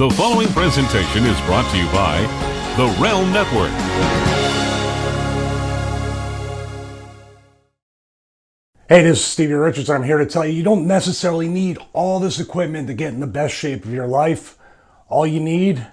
The following presentation is brought to you by the Realm Network. Hey, this is Stevie Richards. I'm here to tell you don't necessarily need all this equipment to get in the best shape of your life. All you need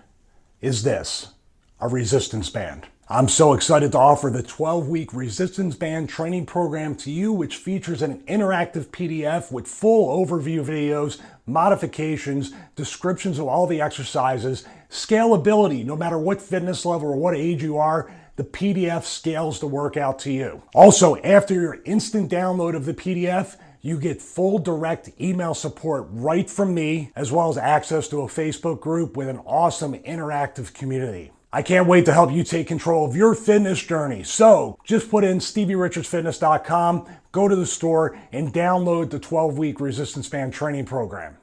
is this, a resistance band. I'm so excited to offer the 12-week resistance band training program to you, which features an interactive PDF with full overview videos, modifications, descriptions of all the exercises, scalability. No matter what fitness level or what age you are, the PDF scales the workout to you. Also, after your instant download of the PDF, you get full direct email support right from me, as well as access to a Facebook group with an awesome interactive community. I can't wait to help you take control of your fitness journey. So just put in StevieRichardsFitness.com, go to the store, and download the 12-week resistance band training program.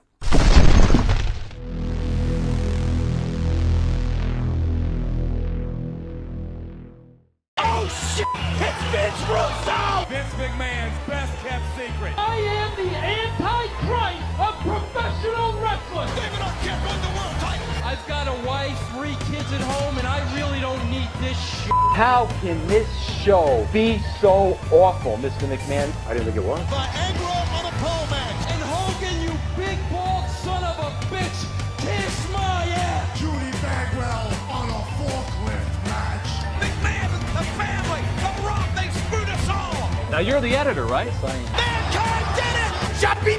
Oh shit! It's Vince Russo! Vince McMahon's best kept secret. I am the Antichrist of professional wrestling. David Arquette won the world title. I've got a wife, 3 kids at home, and I really don't need this shit. How can this show be so awful, Mr. McMahon? I didn't think it was. Viagra on a pole match. And Hogan, you big bald son of a bitch, kiss my ass. Judy Bagwell on a forklift match. McMahon, the family, the Rock, they screwed us all. Now you're the editor, right? Mankind did it! Jumpy,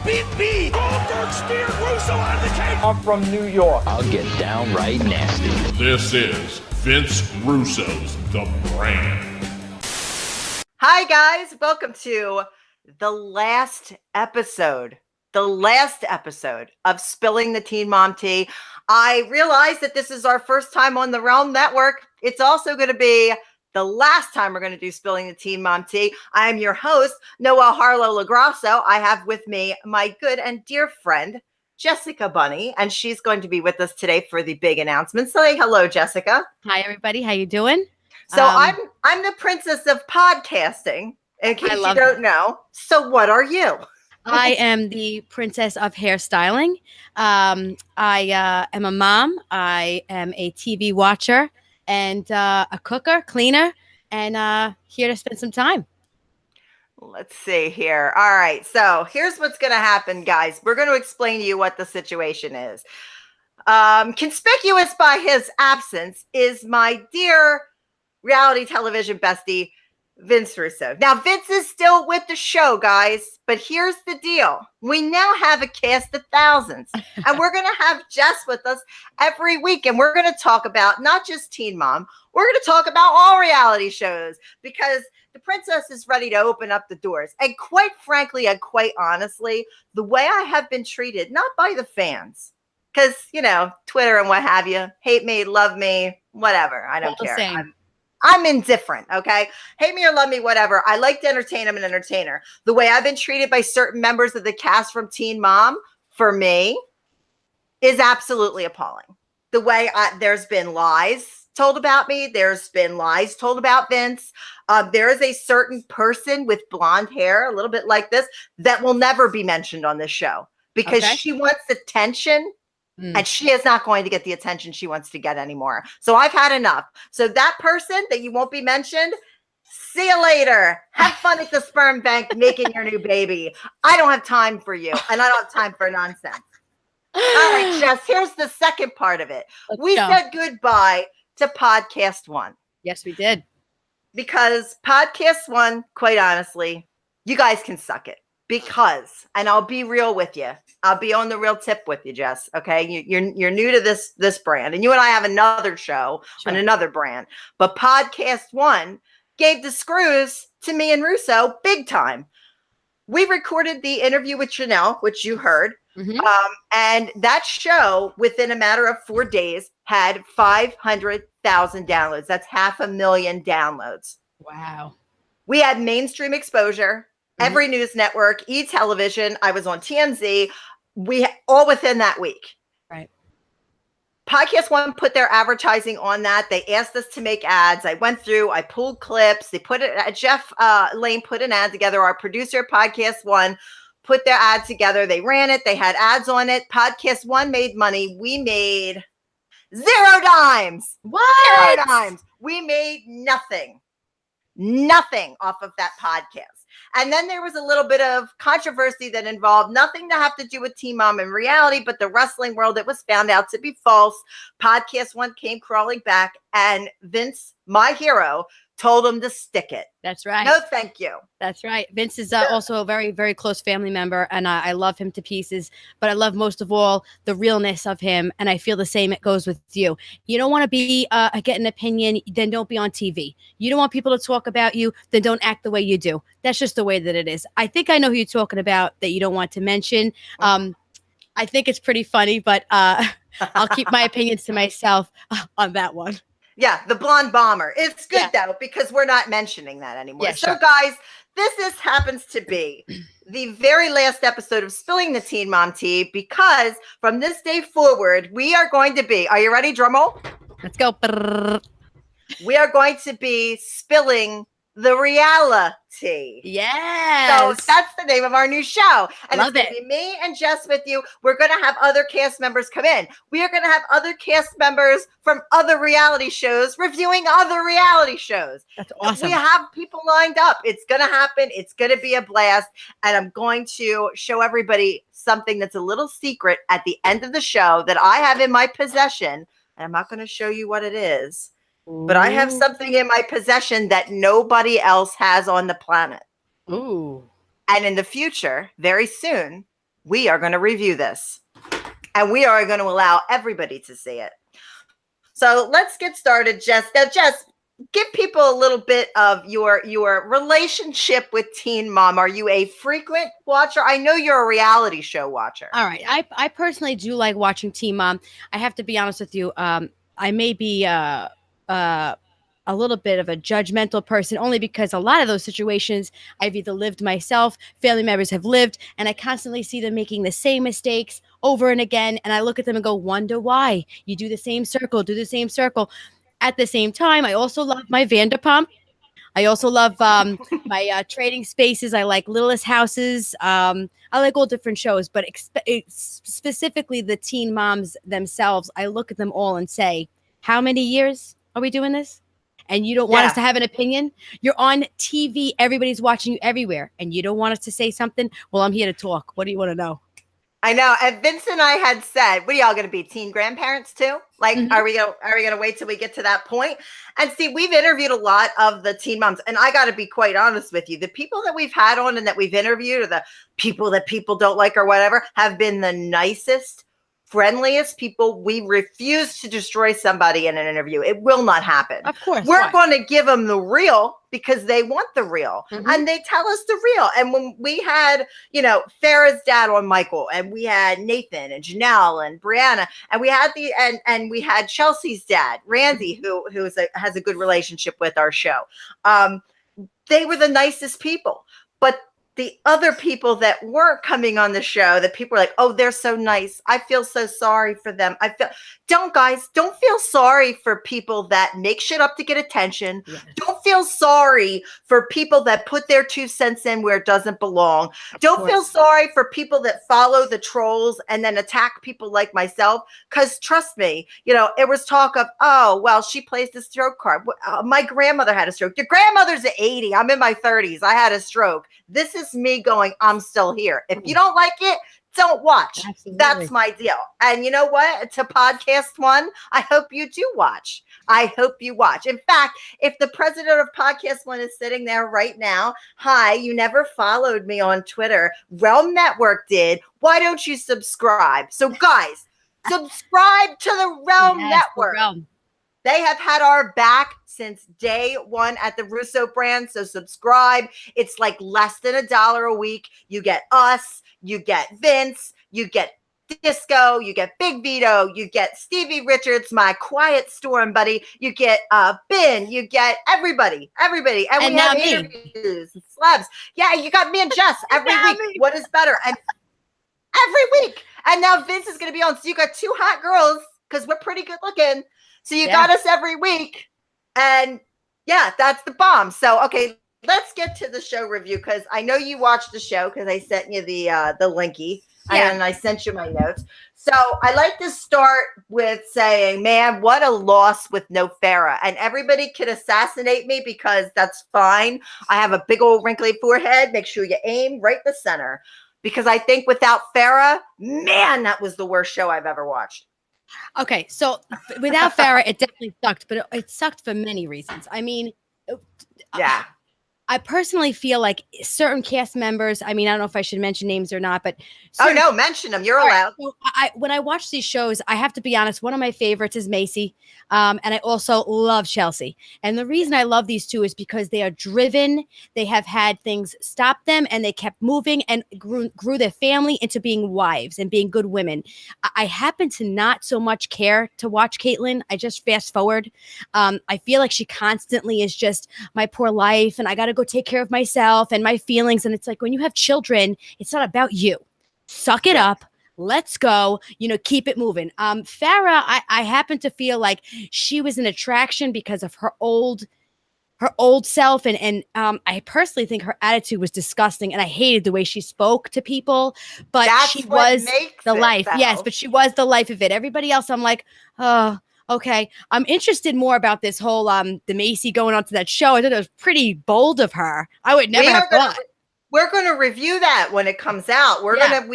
beat me! Goldberg steered Russo out of the cage. I'm from New York. I'll get downright nasty. This is Vince Russo's The Brand. Hi, guys. Welcome to the last episode of Spilling the Teen Mom Tea. I realize that this is our first time on the Realm Network. It's also going to be the last time we're going to do Spilling the Teen Mom Tea. I'm your host, Noah Harlow Lagrasso. I have with me my good and dear friend, Jessica Bunny, and she's going to be with us today for the big announcement. Say hello, Jessica. Hi, everybody. How you doing? So I'm the princess of podcasting, in case you don't know. So what are you? I am the princess of hairstyling. I am a mom. I am a TV watcher and a cooker, cleaner, and here to spend some time. Let's see here. All right. So here's what's going to happen, guys. We're going to explain to you what the situation is. Conspicuous by his absence is my dear reality television bestie, Vince Russo. Now, Vince is still with the show, guys, but here's the deal. We now have a cast of thousands, and we're going to have Jess with us every week, and we're going to talk about not just Teen Mom, we're going to talk about all reality shows, because the princess is ready to open up the doors. And quite frankly, and quite honestly, the way I have been treated, not by the fans, because, you know, Twitter and what have you, hate me, love me, whatever. I don't care. I'm indifferent, okay? Hate me or love me, whatever. I like to entertain. I'm an entertainer. The way I've been treated by certain members of the cast from Teen Mom, for me, is absolutely appalling. The way there's been lies told about me. There's been lies told about Vince. There is a certain person with blonde hair, a little bit like this, that will never be mentioned on this show because she wants attention. And she is not going to get the attention she wants to get anymore. So I've had enough. So that person that you won't be mentioned, see you later. Have fun at the sperm bank making your new baby. I don't have time for you. And I don't have time for nonsense. All right, Jess, here's the second part of it. We said goodbye to Podcast One. Yes, we did. Because Podcast One, quite honestly, you guys can suck it. Because, and I'll be real with you. I'll be on the real tip with you, Jess. Okay, you're new to this brand, and you and I have another show on another brand. But Podcast One gave the screws to me and Russo big time. We recorded the interview with Chanel, which you heard, and that show within a matter of 4 days had 500,000 downloads. That's 500,000 downloads. Wow. We had mainstream exposure. Every news network, E-television. I was on TMZ. We all within that week. Right. Podcast One put their advertising on that. They asked us to make ads. I went through. I pulled clips. They put it. Jeff Lane put an ad together. Our producer, Podcast One, put their ad together. They ran it. They had ads on it. Podcast One made money. We made 0 dimes. What? 0 dimes. We made nothing off of that podcast. And then there was a little bit of controversy that involved nothing to have to do with Teen Mom in reality, but the wrestling world. It was found out to be false. Podcast One came crawling back, and Vince, my hero, told him to stick it. That's right. No, thank you. That's right. Vince is also a very, very close family member, and I love him to pieces. But I love most of all the realness of him, and I feel the same. It goes with you. You don't want to be get an opinion, then don't be on TV. You don't want people to talk about you, then don't act the way you do. That's just the way that it is. I think I know who you're talking about that you don't want to mention. I think it's pretty funny, but I'll keep my opinions to myself on that one. Yeah, the blonde bomber. It's good though, because we're not mentioning that anymore. Yeah, so sure. guys, this happens to be the very last episode of Spilling the Teen Mom Tea, because from this day forward, we are going to be, are you ready, drum roll? Let's go. Brrr. We are going to be spilling the reality. Yes. So that's the name of our new show. And Love it's going it. to be me and Jess with you. We're going to have other cast members come in. We are going to have other cast members from other reality shows reviewing other reality shows. That's awesome. We have people lined up. It's going to happen. It's going to be a blast. And I'm going to show everybody something that's a little secret at the end of the show that I have in my possession. And I'm not going to show you what it is. But I have something in my possession that nobody else has on the planet. Ooh. And in the future, very soon, we are going to review this. And we are going to allow everybody to see it. So let's get started, Jess. Now, Jess, give people a little bit of your relationship with Teen Mom. Are you a frequent watcher? I know you're a reality show watcher. All right. I personally do like watching Teen Mom. I have to be honest with you. I may be a little bit of a judgmental person, only because a lot of those situations I've either lived myself, family members have lived, and I constantly see them making the same mistakes over and again. And I look at them and go, wonder why you do the same circle, At the same time, I also love my Vanderpump. I also love my Trading Spaces. I like Littlest Houses. I like all different shows, but specifically the teen moms themselves, I look at them all and say, how many years are we doing this? And you don't want us to have an opinion? You're on TV. Everybody's watching you everywhere. And you don't want us to say something? Well, I'm here to talk. What do you want to know? I know. And Vince and I had said, what are y'all going to be, teen grandparents too? Like, are we gonna wait till we get to that point? And see, we've interviewed a lot of the teen moms, and I got to be quite honest with you. The people that we've had on and that we've interviewed, or the people that people don't like or whatever, have been the nicest, friendliest people. We refuse to destroy somebody in an interview. It will not happen. Of course. We're going to give them the real because they want the real, and they tell us the real. And when we had, Farrah's dad on Michael, and we had Nathan and Janelle and Brianna, and we had and we had Chelsea's dad, Randy, who has a good relationship with our show. They were the nicest people, but the other people that weren't coming on the show, that people were like, oh, they're so nice. I feel so sorry for them. Don't feel sorry for people that make shit up to get attention. Yes. Don't feel sorry for people that put their 2 cents in where it doesn't belong. Don't feel sorry for people that follow the trolls and then attack people like myself. Because trust me, it was talk of, oh, well, she plays the stroke card. My grandmother had a stroke. Your grandmother's at 80. I'm in my 30s. I had a stroke. This is me going, I'm still here. If you don't like it, don't watch. Absolutely. That's my deal. And you know what? To Podcast One, I hope you do watch. I hope you watch. In fact, if the president of Podcast One is sitting there right now, hi, you never followed me on Twitter. Realm Network did. Why don't you subscribe? So guys, subscribe to the Realm Network. They have had our back since day one at the Russo brand. So subscribe. It's like less than $1 a week. You get us, you get Vince, you get Disco, you get Big Vito, you get Stevie Richards, my Quiet Storm buddy, you get Ben, you get everybody. And we have interviews and celebs. Yeah, you got me and Jess every week. What is better? And every week. And now Vince is going to be on. So you got 2 hot girls, because we're pretty good looking. So you got us every week. And yeah, that's the bomb. So, okay, let's get to the show review because I know you watched the show because I sent you the linky Yeah. and I sent you my notes. So I like to start with saying, man, what a loss with no Farrah. And everybody could assassinate me because that's fine. I have a big old wrinkly forehead. Make sure you aim right the center. Because I think without Farrah, man, that was the worst show I've ever watched. Okay, so without Farrah, it definitely sucked, but it sucked for many reasons. I mean, Yeah. I personally feel like certain cast members, I mean, I don't know if I should mention names or not, but Oh no, mention them. You're allowed. So when I watch these shows, I have to be honest, one of my favorites is Macy. And I also love Chelsea. And the reason I love these two is because they are driven. They have had things stop them and they kept moving and grew their family into being wives and being good women. I happen to not so much care to watch Caitlyn. I just fast forward. I feel like she constantly is just my poor life and I got to go take care of myself and my feelings. And it's like when you have children, it's not about you. Suck it up. Let's go, keep it moving. Farrah, I happen to feel like she was an attraction because of her old self. And I personally think her attitude was disgusting. And I hated the way she spoke to people, but she was the life. Yes, but she was the life of it. Everybody else, I'm like, oh, okay. I'm interested more about this whole, the Macy going onto that show. I thought it was pretty bold of her. I would never have thought. We're going to review that when it comes out. We are going to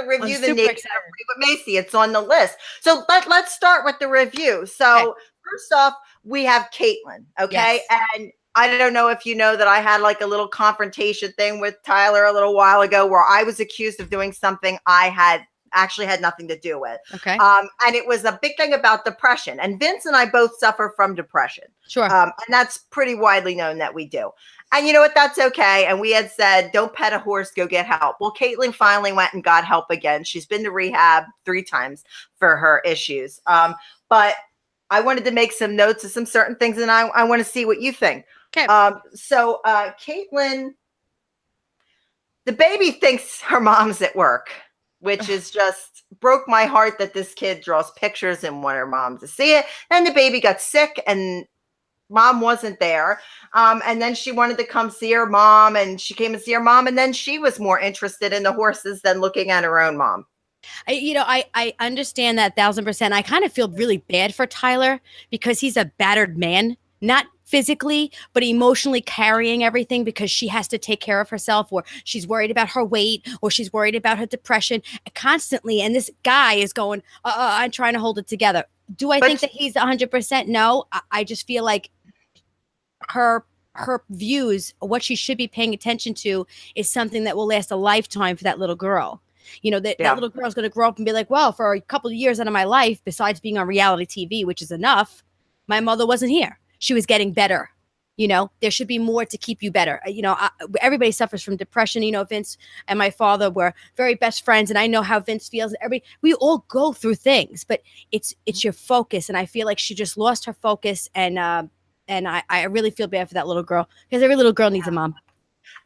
review the Naked with Macy. It's on the list. So let's start with the review. So first off, we have Caitlyn. Okay. Yes. And I don't know if you know that I had like a little confrontation thing with Tyler a little while ago where I was accused of doing something I had actually had nothing to do with. Okay. And it was a big thing about depression. And Vince and I both suffer from depression. Sure. And that's pretty widely known that we do. And you know what? That's okay. And we had said, don't pet a horse, go get help. Well, Caitlyn finally went and got help again. She's been to rehab 3 times for her issues. But I wanted to make some notes of some certain things, and I want to see what you think. Okay. So Caitlyn, the baby thinks her mom's at work, which is just broke my heart that this kid draws pictures and wanted her mom to see it. And the baby got sick and mom wasn't there. And then she wanted to come see her mom and she came and see her mom. And then she was more interested in the horses than looking at her own mom. I understand that 1,000%. I kind of feel really bad for Tyler because he's a battered man, not physically, but emotionally carrying everything because she has to take care of herself or she's worried about her weight or she's worried about her depression constantly. And this guy is going, I'm trying to hold it together. Do I think that he's 100%? No, I just feel like her views, what she should be paying attention to is something that will last a lifetime for that little girl. That little girl's going to grow up and be like, well, for a couple of years out of my life, besides being on reality TV, which is enough, my mother wasn't here. She was getting better. There should be more to keep you better. Everybody suffers from depression. Vince and my father were very best friends, and I know how Vince feels. We all go through things, but it's your focus. And I feel like she just lost her focus, and I really feel bad for that little girl because every little girl needs a mom.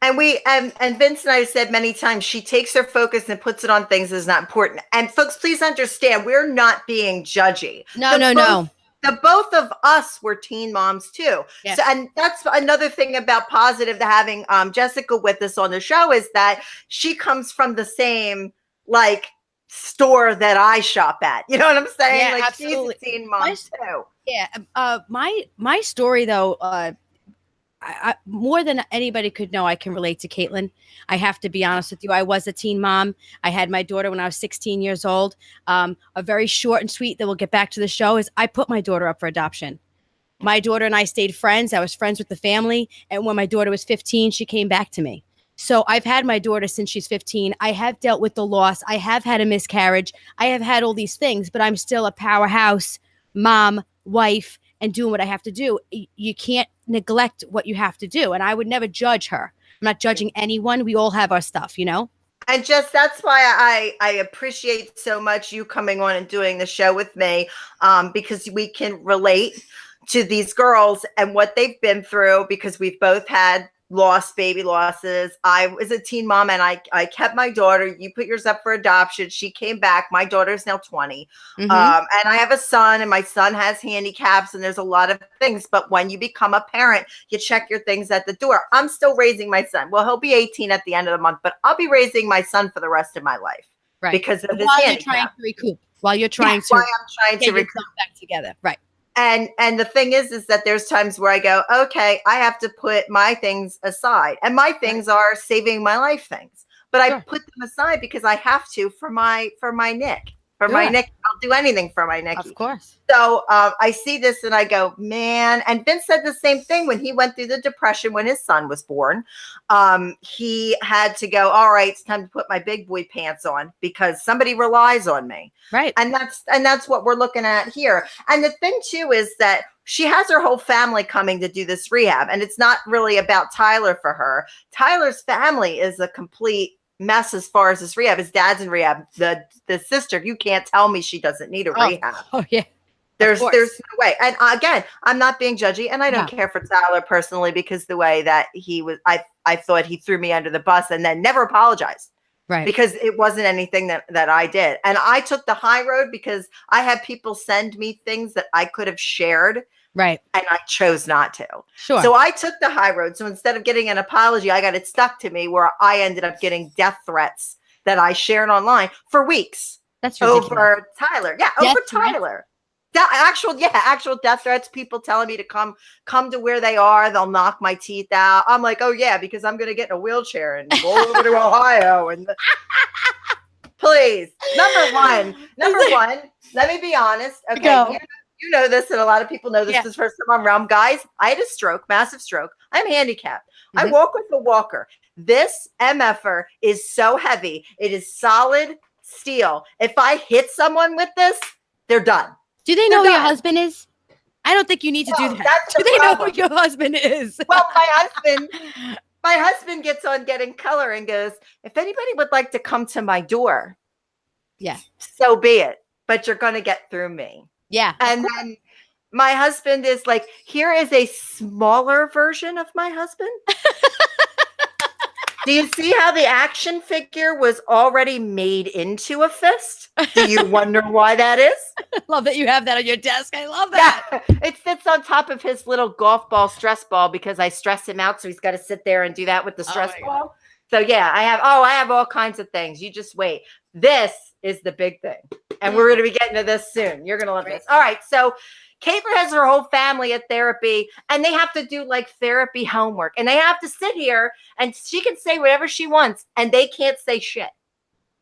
And and Vince and I have said many times, she takes her focus and puts it on things that's not important. And folks, please understand, we're not being judgy. No. The both of us were teen moms too. Yes. So, and that's another thing about positive to having Jessica with us on the show is that she comes from the same store that I shop at. You know what I'm saying? Yeah, absolutely. She's a teen mom too. Yeah. My story though, I more than anybody could know, I can relate to Caitlyn. I have to be honest with you. I was a teen mom. I had my daughter when I was 16 years old. A very short and sweet that we'll get back to the show is I put my daughter up for adoption. My daughter and I stayed friends. I was friends with the family. And when my daughter was 15, she came back to me. So I've had my daughter since she's 15. I have dealt with the loss. I have had a miscarriage. I have had all these things, but I'm still a powerhouse mom, wife, and doing what I have to do. You can't neglect what you have to do. And I would never judge her. I'm not judging anyone. We all have our stuff, And just that's why I appreciate so much you coming on and doing the show with me, because we can relate to these girls and what they've been through because we've both had lost baby losses. I was a teen mom and I kept my daughter. You put yours up for adoption. She came back. My daughter's now 20. Mhm. And I have a son, and my son has handicaps, and there's a lot of things. But when you become a parent, you check your things at the door. I'm still raising my son. Well, he'll be 18 at the end of the month, but I'll be raising my son for the rest of my life. Right. Because of his while you're handicap. trying to recoup, while you're trying to While I'm trying get to yourself recoup. back together. Right. And the thing is that there's times where I go, okay, I have to put my things aside, and my things are saving my life things, but I put them aside because I have to for my Nick. My Nick, I'll do anything for my Nicky. Of course. So I see this and I go, man. And Vince said the same thing when he went through the depression when his son was born. He had to go, all right, it's time to put my big boy pants on because somebody relies on me. Right. And that's what we're looking at here. And the thing too is that she has her whole family coming to do this rehab. And it's not really about Tyler for her. Tyler's family is a complete mess as far as this rehab. His dad's in rehab. The sister, you can't tell me she doesn't need a rehab. Oh yeah. There's no way. And again, I'm not being judgy, and I don't care for Tyler personally because the way that he was, I thought he threw me under the bus and then never apologized. Right. Because it wasn't anything that I did. And I took the high road because I had people send me things that I could have shared. Right. And I chose not to. Sure. So I took the high road. So instead of getting an apology, I got it stuck to me where I ended up getting death threats that I shared online for weeks. That's ridiculous. Over Tyler. Yeah, Death over Tyler. Actual death threats, people telling me to come to where they are. They'll knock my teeth out. I'm like, oh yeah, because I'm going to get in a wheelchair and go over to Ohio. And please, number one, let me be honest. Okay. You know this, and a lot of people know this. This is first time I'm around. Guys, I had a stroke, massive stroke. I'm handicapped. I walk with a walker. This MFer is so heavy. It is solid steel. If I hit someone with this, they're done. Do they know who your husband is? I don't think you need to do that. Do they know who your husband is? Well, my husband gets on Getting Color and goes, if anybody would like to come to my door, so be it. But you're going to get through me. Yeah. And then my husband is like, here is a smaller version of my husband. Do you see how the action figure was already made into a fist? Do you wonder why that is? I love that you have that on your desk. I love that. Yeah. It sits on top of his little golf ball stress ball because I stress him out. So he's got to sit there and do that with the stress ball. So yeah, I have all kinds of things. You just wait. This is the big thing. And we're going to be getting to this soon. You're going to love this. All right. So Caitlin has her whole family at therapy, and they have to do like therapy homework, and they have to sit here and she can say whatever she wants and they can't say shit.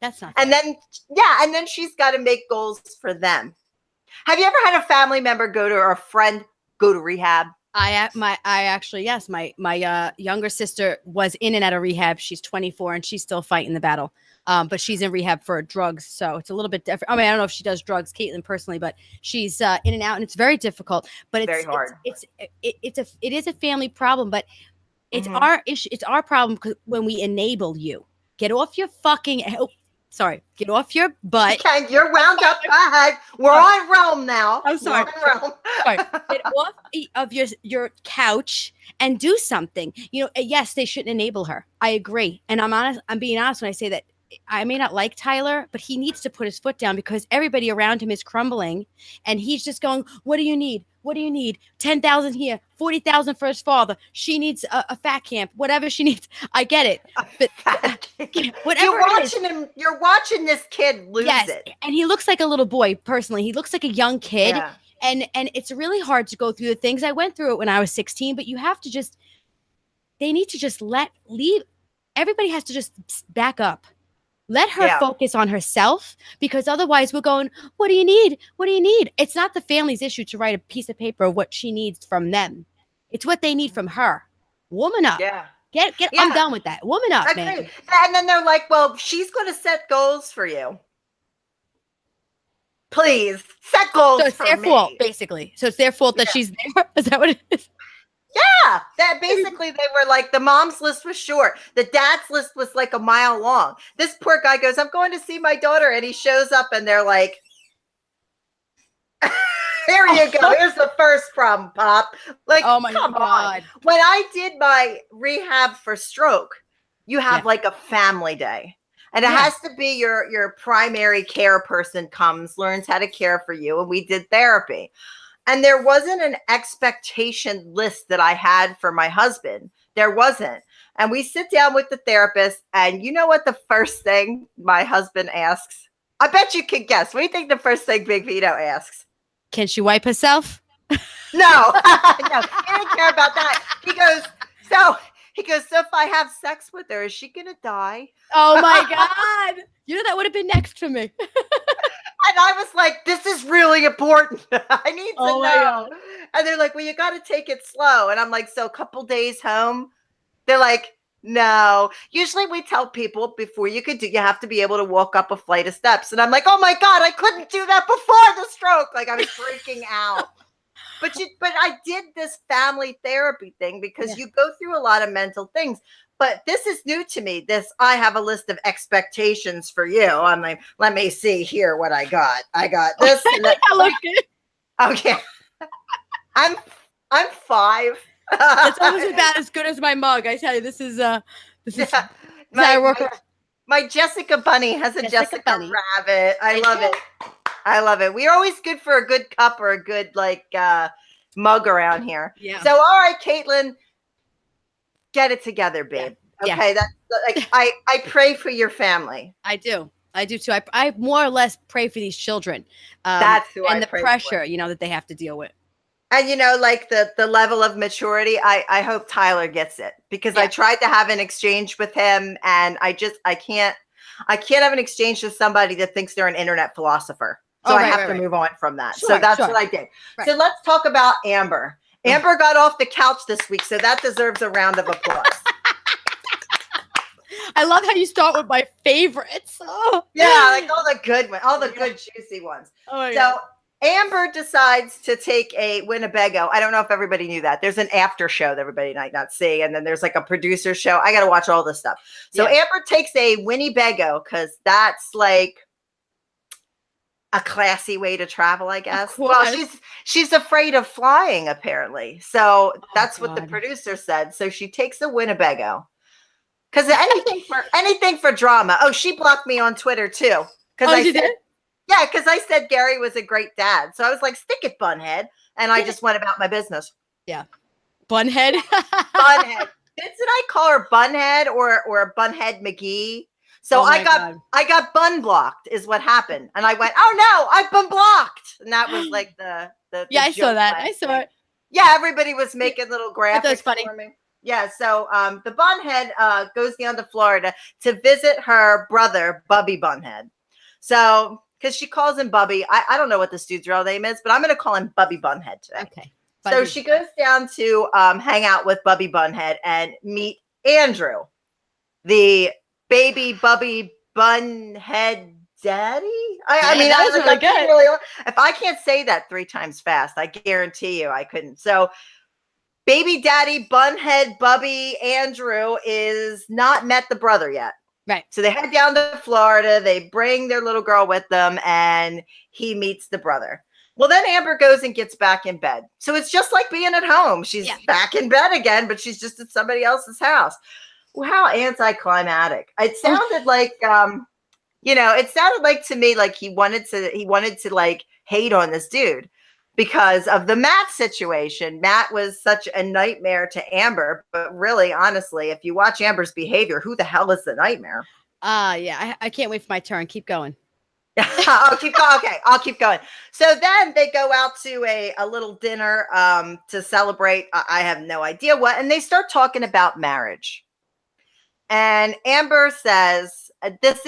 That's not fair. And then she's got to make goals for them. Have you ever had a family member or a friend go to rehab? My younger sister was in and out of rehab. She's 24 and she's still fighting the battle. But she's in rehab for drugs, so it's a little bit different. I mean, I don't know if she does drugs, Caitlin personally, but she's in and out, and it's very difficult. But it's very hard. It is a family problem, but it's our issue. It's our problem because when we enable you, get off your fucking. Get off your butt. Okay, you're wound up. Go ahead. We're on Rome now. I'm sorry. We're on Rome. Sorry. Get off of your couch and do something. You know, yes, they shouldn't enable her. I agree, and I'm being honest when I say that. I may not like Tyler, but he needs to put his foot down because everybody around him is crumbling and he's just going, what do you need? What do you need? 10,000 here, 40,000 for his father. She needs a fat camp, whatever she needs. I get it. But whatever you're watching this kid lose it. And he looks like a little boy personally. He looks like a young kid. Yeah. And it's really hard to go through the things. I went through it when I was 16, but you have to they need to just leave. Everybody has to just back up. Let her focus on herself because otherwise we're going, what do you need? What do you need? It's not the family's issue to write a piece of paper of what she needs from them. It's what they need from her. Woman up. Yeah. I'm done with that. Woman up, man. And then they're like, well, she's going to set goals for you. Please set goals. So it's their fault, basically. So it's their fault that she's there. Is that what it is? Yeah, that basically they were like the mom's list was short. The dad's list was like a mile long. This poor guy goes, I'm going to see my daughter. And he shows up and they're like, here you go. Here's the first problem, Pop. Like, Oh my come on. God. When I did my rehab for stroke, you have like a family day. And it has to be your primary care person comes, learns how to care for you. And we did therapy. And there wasn't an expectation list that I had for my husband. There wasn't. And we sit down with the therapist, and you know what the first thing my husband asks? I bet you can guess. What do you think the first thing Big Vito asks? Can she wipe herself? No, no, he didn't care about that. He goes, so if I have sex with her, is she gonna die? Oh my God. You know, that would have been next for me. And I was like, this is really important. I need to Oh my know. God. And they're like, well, you got to take it slow. And I'm like, so a couple days home? They're like, no. Usually we tell people before you have to be able to walk up a flight of steps. And I'm like, oh my God, I couldn't do that before the stroke. Like I was freaking out. But I did this family therapy thing because you go through a lot of mental things. But this is new to me. I have a list of expectations for you. I'm like, let me see here what I got. I got this. And that. Okay. I'm 5. It's almost about as good as my mug. I tell you, this is my Jessica Bunny has a Jessica Bunny. Rabbit. I love it. I love it. We're always good for a good cup or a good mug around here. Yeah. So all right, Caitlin, get it together, babe. Yeah. Okay. That's like I pray for your family. I do too. I more or less pray for these children. That's who and I the pray pressure, for. that they have to deal with. And like the level of maturity, I hope Tyler gets it because I tried to have an exchange with him, and I can't have an exchange with somebody that thinks they're an internet philosopher. So I have to move on from that. Sure, so that's what I did. Right. So let's talk about Amber. Amber got off the couch this week, so that deserves a round of applause. I love how you start with my favorites. Oh. Yeah, like all the good ones, all the good juicy ones. Oh my God. Amber decides to take a Winnebago. I don't know if everybody knew that. There's an after show that everybody might not see. And then there's like a producer show. I got to watch all this stuff. So Amber takes a Winnebago because that's like a classy way to travel, I guess. Well, she's afraid of flying, apparently. So that's what the producer said. So she takes a Winnebago. Because anything for drama. Oh, she blocked me on Twitter too. She did? Yeah, because I said Gary was a great dad. So I was like, stick it, Bunhead. And I just went about my business. Yeah. Bunhead? Bunhead. Did I call her Bunhead or Bunhead McGee? So I got bun blocked is what happened. And I went, oh no, I've been blocked. And that was like the I saw that. I saw it. Yeah, everybody was making little graphics. That was funny. For me. Yeah, so the Bunhead goes down to Florida to visit her brother, Bubby Bunhead. So because she calls him Bubby. I don't know what this dude's real name is, but I'm going to call him Bubby Bunhead today. Okay. So she goes down to hang out with Bubby Bunhead and meet Andrew, the baby Bubby Bunhead daddy. I mean, that was really good. If I can't say that 3 times fast, I guarantee you I couldn't. So baby daddy Bunhead Bubby Andrew is not met the brother yet. Right. So they head down to Florida. They bring their little girl with them, and he meets the brother. Well, then Amber goes and gets back in bed. So it's just like being at home. She's back in bed again, but she's just at somebody else's house. Well, how anticlimactic. It sounded like, it sounded like to me like he wanted to like hate on this dude because of the Matt situation. Matt was such a nightmare to Amber, but really, honestly, if you watch Amber's behavior, who the hell is the nightmare? Yeah, I can't wait for my turn. Keep going. I'll keep going. Okay, I'll keep going. So then they go out to a little dinner to celebrate. I have no idea what, and they start talking about marriage. And Amber says, "This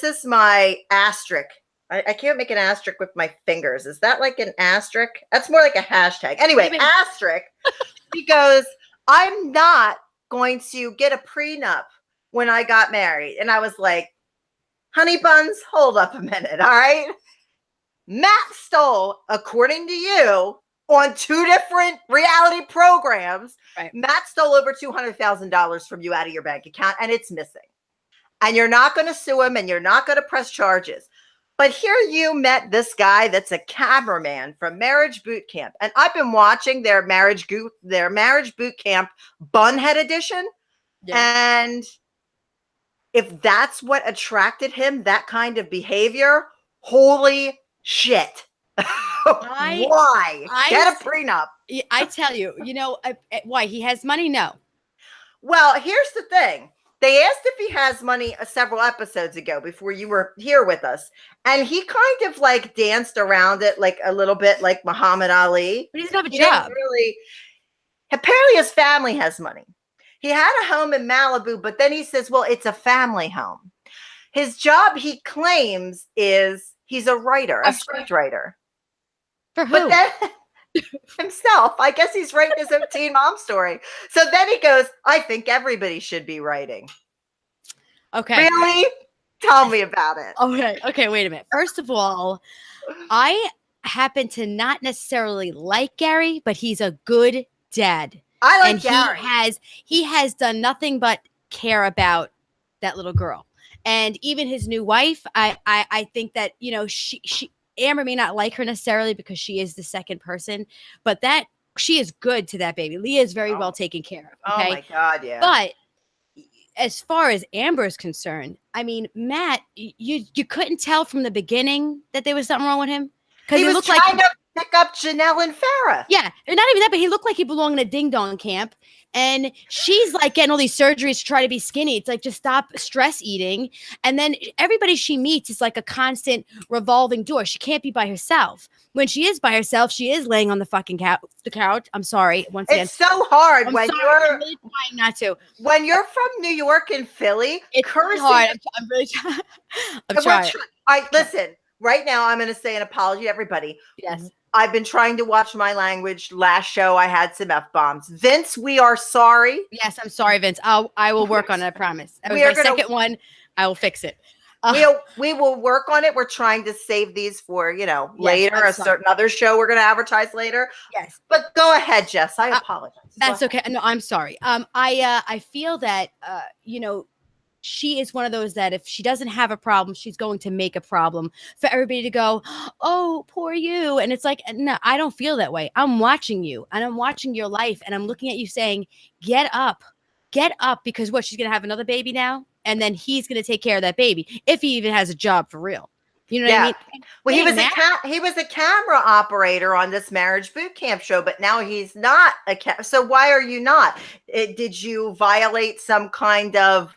is my asterisk." I can't make an asterisk with my fingers. Is that like an asterisk? That's more like a hashtag. Anyway, asterisk. She goes, I'm not going to get a prenup when I got married. And I was like, honey buns, hold up a minute. All right. Matt stole, according to you, on 2 different reality programs. Right. Matt stole over $200,000 from you out of your bank account, and it's missing. And you're not going to sue him, and you're not going to press charges. But here you met this guy that's a cameraman from Marriage Boot Camp, and I've been watching their Marriage Boot Camp Bunhead edition, and if that's what attracted him, that kind of behavior, holy shit! Why get a prenup? I tell you, why he has money? No. Well, here's the thing. They asked if he has money several episodes ago before you were here with us. And he kind of like danced around it like a little bit like Muhammad Ali. But he doesn't have a job. Apparently his family has money. He had a home in Malibu, but then he says, well, it's a family home. His job, he claims, is he's a writer, a script writer. For who? But then himself. I guess he's writing his own teen mom story. So then he goes, I think everybody should be writing. Okay. Really? Tell me about it. Okay, wait a minute. First of all, I happen to not necessarily like Gary, but he's a good dad. I like Gary. He has done nothing but care about that little girl. And even his new wife, I think that, she Amber may not like her necessarily because she is the second person, but that she is good to that baby. Leah is very well taken care of. Okay? Oh my God, yeah. But as far as Amber is concerned, I mean, Matt, you couldn't tell from the beginning that there was something wrong with him because he was trying to pick up Janelle and Farrah. Yeah, and not even that, but he looked like he belonged in a ding dong camp. And she's like getting all these surgeries to try to be skinny. It's like, just stop stress eating. And then everybody she meets is like a constant revolving door. She can't be by herself. When she is by herself, she is laying on the fucking couch. I'm sorry. Once again, it's so hard I'm when sorry, you're I'm really trying not to. When you're from New York and Philly, it's cursing. hard. I'm really trying. I'm trying. Listen, right now I'm going to say an apology to everybody. Yes. I've been trying to watch my language. Last show I had some F-bombs. Vince, we are sorry. Yes, I'm sorry, Vince. I will work on it, I promise. That was my second one. I will fix it. We will work on it. We're trying to save these for, later, a certain other show we're going to advertise later. Yes. But go ahead, Jess. I apologize. That's okay. No, I'm sorry. I feel that, she is one of those that if she doesn't have a problem, she's going to make a problem for everybody to go, oh, poor you. And it's like, no, I don't feel that way. I'm watching you and I'm watching your life and I'm looking at you saying, get up, because what, she's going to have another baby now? And then he's going to take care of that baby if he even has a job for real. You know what I mean? Well, he was a camera operator on this Marriage Boot Camp show, but now he's not so why are you not? Did you violate some kind of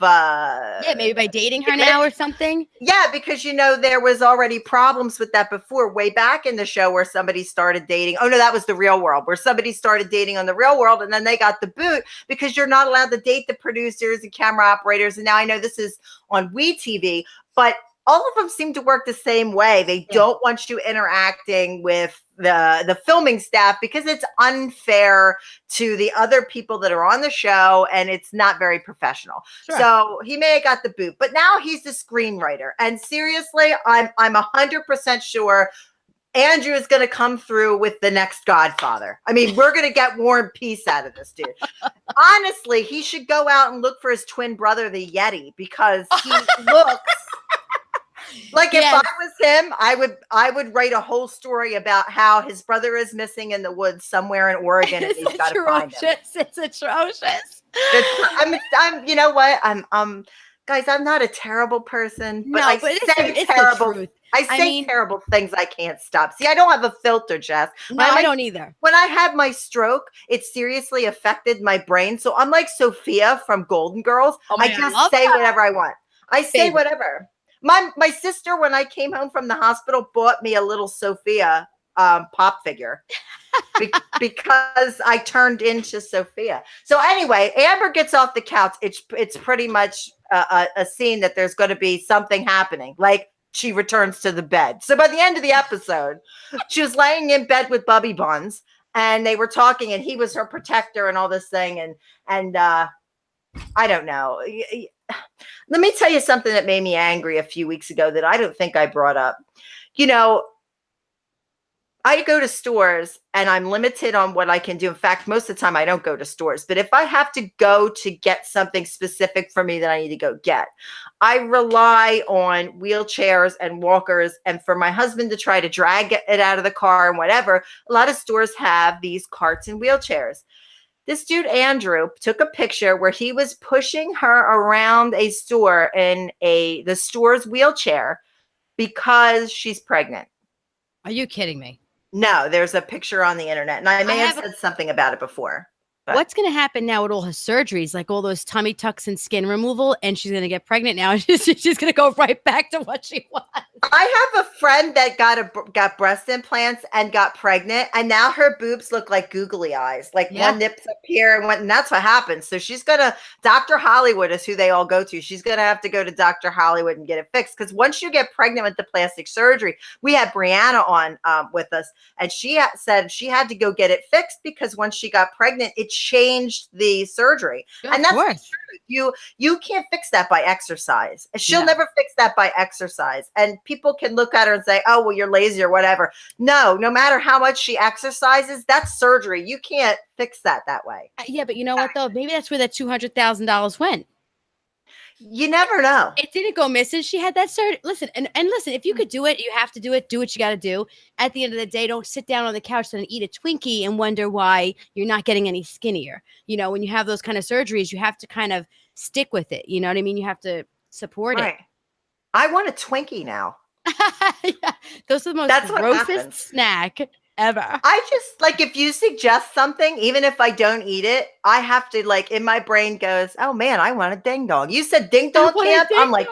maybe by dating her now or something? Yeah, because there was already problems with that before, way back in the show where somebody started dating. Oh no, that was The Real World, where somebody started dating on The Real World and then they got the boot because you're not allowed to date the producers and camera operators. And now I know this is on WeTV, but all of them seem to work the same way. They don't want you interacting with the filming staff because it's unfair to the other people that are on the show and it's not very professional. Sure. So he may have got the boot, but now he's the screenwriter. And seriously, I'm 100% sure Andrew is going to come through with the next Godfather. I mean, we're going to get War and Peace out of this dude. Honestly, he should go out and look for his twin brother, the Yeti, because he looks like if I was him, I would write a whole story about how his brother is missing in the woods somewhere in Oregon and he's got to find him. It's atrocious. I'm you know what? I'm guys, I'm not a terrible person, but I say terrible. I say terrible things I can't stop. See, I don't have a filter, Jess. No, I don't either. When I had my stroke, it seriously affected my brain. So I'm like Sophia from Golden Girls. I just say whatever I want. I say whatever. My sister, when I came home from the hospital, bought me a little Sophia pop figure because I turned into Sophia. So anyway, Amber gets off the couch. It's pretty much a scene that there's going to be something happening. Like she returns to the bed. So by the end of the episode, she was laying in bed with Bubby Buns and they were talking and he was her protector and all this thing. And I don't know. Let me tell you something that made me angry a few weeks ago that I don't think I brought up. I I go to stores and I'm limited on what I can do. In fact, most of the time I don't go to stores, but if I have to go to get something specific for me that I need to go get, I rely on wheelchairs and walkers, and for my husband to try to drag it out of the car and whatever. A lot of stores have these carts and wheelchairs. This dude, Andrew, took a picture where he was pushing her around a store in the store's wheelchair because she's pregnant. Are you kidding me? No, there's a picture on the internet, and I may have said something about it before. But What's going to happen now with all her surgeries, like all those tummy tucks and skin removal, and she's going to get pregnant now, and she's going to go right back to what she was? I have a friend that got breast implants and got pregnant, and now her boobs look like googly eyes, like one nip's up here and one, and that's what happens. So she's gonna, Dr. Hollywood is who they all go to. She's gonna have to go to Dr. Hollywood and get it fixed, because once you get pregnant with the plastic surgery, we had Brianna on with us, and she said she had to go get it fixed because once she got pregnant, it changed the surgery. Yeah, and that's the truth. You can't fix that by exercise. She'll never fix that by exercise. And people can look at her and say, oh, well, you're lazy or whatever. No matter how much she exercises, that's surgery. You can't fix that way. Yeah, but you know what, though? Maybe that's where that $200,000 went. You never know. It didn't go missing. She had that surgery. Listen, and listen, if you could do it, you have to do it. Do what you got to do. At the end of the day, don't sit down on the couch and eat a Twinkie and wonder why you're not getting any skinnier. You know, when you have those kind of surgeries, you have to kind of stick with it. You know what I mean? You have to support it. I want a Twinkie now. Yeah, those are the most grossest snack ever. I just, like, if you suggest something, even if I don't eat it, I have to, like, in my brain goes, oh man, I want a ding dong. You said ding dong camp? I'm like,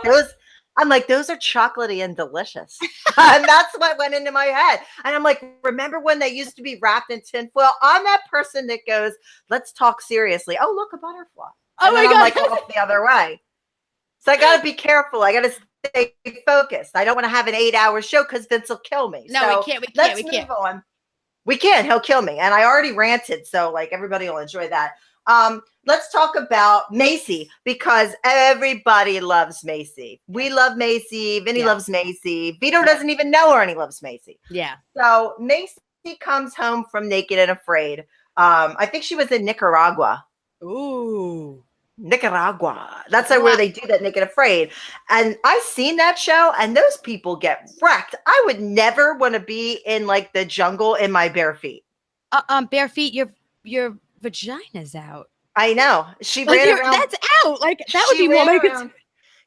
those are chocolatey and delicious. And that's what went into my head. And I'm like, remember when they used to be wrapped in tinfoil? I'm that person that goes, let's talk seriously. Oh, look, a butterfly. Oh my God. I'm like off the other way. So I got to be careful. I got to stay focused. I don't want to have an 8-hour show because Vince will kill me. No, so we can't. Let's move on. We can. He'll kill me. And I already ranted. So like everybody will enjoy that. Let's talk about Macy, because everybody loves Macy. We love Macy. Vinny loves Macy. Vito doesn't even know her and he loves Macy. Yeah. So Macy comes home from Naked and Afraid. I think she was in Nicaragua. Ooh. Nicaragua. That's where they do that, Naked and Afraid. And I've seen that show, and those people get wrecked. I would never want to be in like the jungle in my bare feet. Bare feet, your vagina's out. I know. She like ran around. That's out. Like that would be more.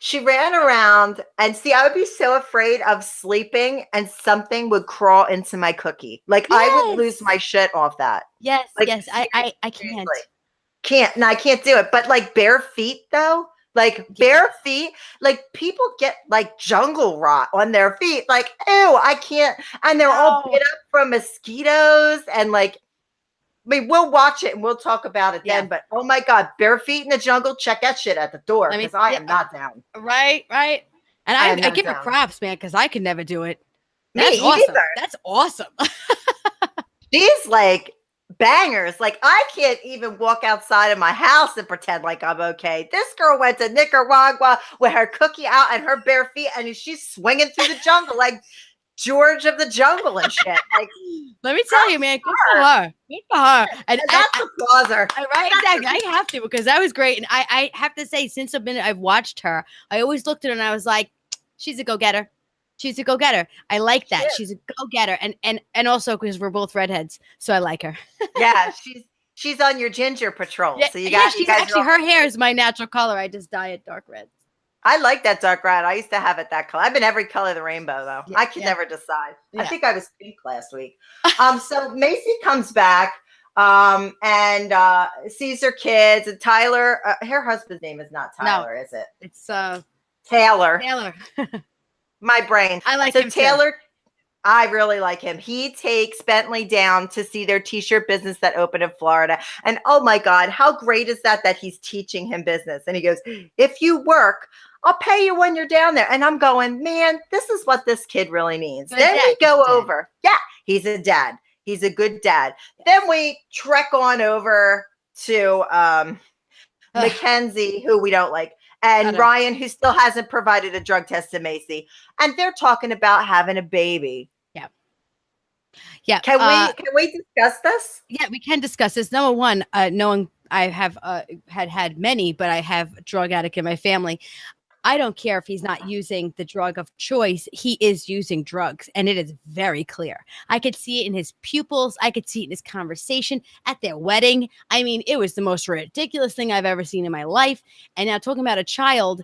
She ran around, and see, I would be so afraid of sleeping and something would crawl into my cookie. Like I would lose my shit off that. Yes, like, yes. I can't. I can't do it. But like bare feet though, like bare feet, like people get like jungle rot on their feet. Like, ew, I can't. And they're all bit up from mosquitoes. And like, I mean, we'll watch it and we'll talk about it then. But oh my God, bare feet in the jungle, check that shit at the door, because I am not down. Right. And I give her props, man, because I could never do it. That's Me awesome. either. That's awesome. She's like bangers. Like I can't even walk outside of my house and pretend like I'm okay. This girl went to Nicaragua with her cookie out and her bare feet, and she's swinging through the jungle like George of the Jungle and shit. Like, let me tell you, man, good for her. Good for her. And that's applause her. Right, exactly. I have to, because that was great. And I have to say, since I've watched her, I always looked at her and I was like, she's a go-getter. She's a go-getter. I like that. She's a go-getter. And also because we're both redheads, so I like her. Yeah, she's on your ginger patrol. Yeah, so you guys, she's actually, her hair is my natural color. I just dye it dark red. I like that dark red. I used to have it that color. I've been every color of the rainbow though. I can never decide. I think I was pink last week. So Macy comes back and sees her kids, and Tyler, her husband's name is not Tyler, is it? It's Taylor. Taylor. My brain. I like him Taylor. Too. I really like him. He takes Bentley down to see their t-shirt business that opened in Florida. And oh my God, how great is that he's teaching him business? And he goes, if you work, I'll pay you when you're down there. And I'm going, man, this is what this kid really needs. Then we go over. Yeah, he's a dad. He's a good dad. Then we trek on over to Mackenzie, who we don't like, and Ryan, who still hasn't provided a drug test to Macy. And they're talking about having a baby. Yeah. Yeah. Can we discuss this? Yeah, we can discuss this. Number one, knowing I have had many, but I have a drug addict in my family. I don't care if he's not using the drug of choice. He is using drugs, and it is very clear. I could see it in his pupils. I could see it in his conversation at their wedding. I mean, it was the most ridiculous thing I've ever seen in my life. And now talking about a child,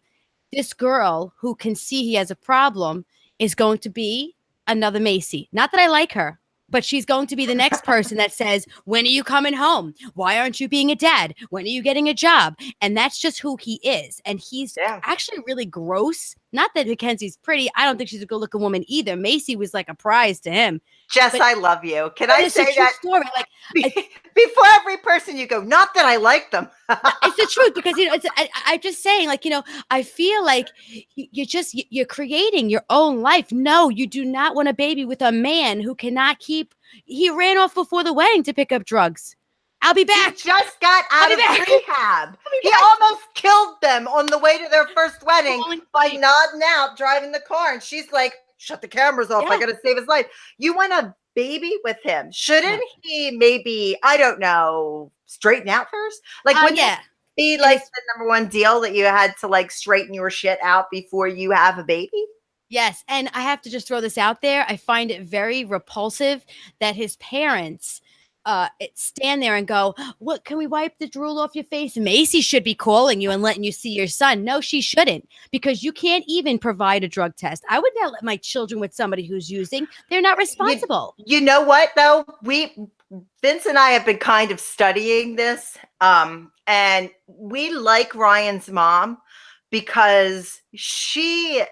this girl who can see he has a problem is going to be another Macy. Not that I like her, but she's going to be the next person that says, when are you coming home? Why aren't you being a dad? When are you getting a job? And that's just who he is. And he's actually really gross. Not that Mackenzie's pretty. I don't think she's a good looking woman either. Macy was like a prize to him. Jess, But- I love you. Can I It's a say true that story. Like, before every person you go, not that I like them. it's the truth, because I'm just saying, like, I feel like you're creating your own life. No, you do not want a baby with a man who cannot keep. He ran off before the wedding to pick up drugs. I'll be back. He just got out of rehab. He almost killed them on the way to their first wedding by nodding out, driving the car, and she's like, shut the cameras off. I got to save his life. You want a baby with him? Shouldn't he maybe, I don't know, straighten out first? Like, wouldn't it be like the number one deal that you had to like straighten your shit out before you have a baby? Yes. And I have to just throw this out there. I find it very repulsive that his parents stand there and go, what, can we wipe the drool off your face? Macy should be calling you and letting you see your son. No, she shouldn't, because you can't even provide a drug test. I would not let my children with somebody who's using. They're not responsible. You know what, though? Vince and I have been kind of studying this, and we like Ryan's mom because she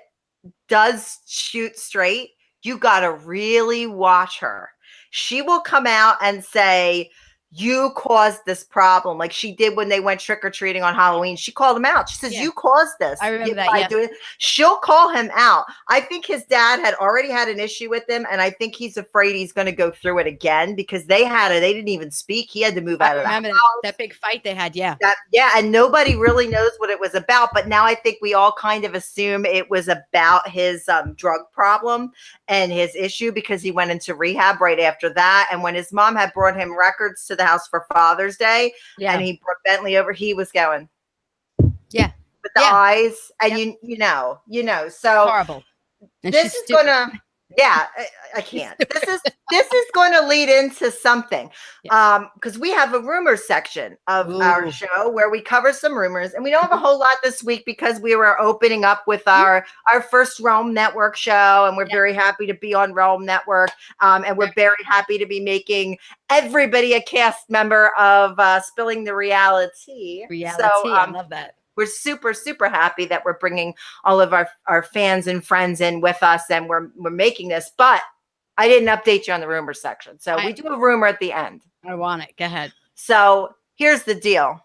does shoot straight. You got to really watch her. She will come out and say, you caused this problem, like she did when they went trick-or-treating on Halloween. She called him out. She says, you caused this. I remember that, She'll call him out. I think his dad had already had an issue with him, and I think he's afraid he's going to go through it again, because they didn't even speak. He had to move out of the house. That big fight they had, and nobody really knows what it was about, but now I think we all kind of assume it was about his drug problem and his issue, because he went into rehab right after that. And when his mom had brought him records to the house for Father's Day, and he brought Bentley over, he was going with the eyes, and you know so horrible. And this is gonna I can't. This is going to lead into something, because we have a rumor section of our show where we cover some rumors, and we don't have a whole lot this week because we were opening up with our first Realm Network show, and we're very happy to be on Realm Network, and we're very happy to be making everybody a cast member of Spilling the Reality. So, I love that. We're super, super happy that we're bringing all of our fans and friends in with us, and we're making this. But I didn't update you on the rumor section. So we do a rumor at the end. I want it. Go ahead. So here's the deal.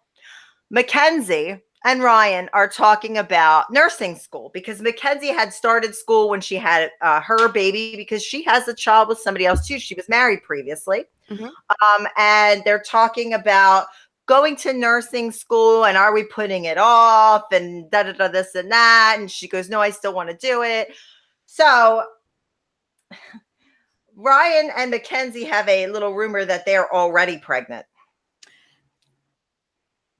Mackenzie and Ryan are talking about nursing school, because Mackenzie had started school when she had her baby, because she has a child with somebody else too. She was married previously. And they're talking about going to nursing school, and are we putting it off, and this and that. And she goes, no, I still want to do it. So Ryan and Mackenzie have a little rumor that they're already pregnant.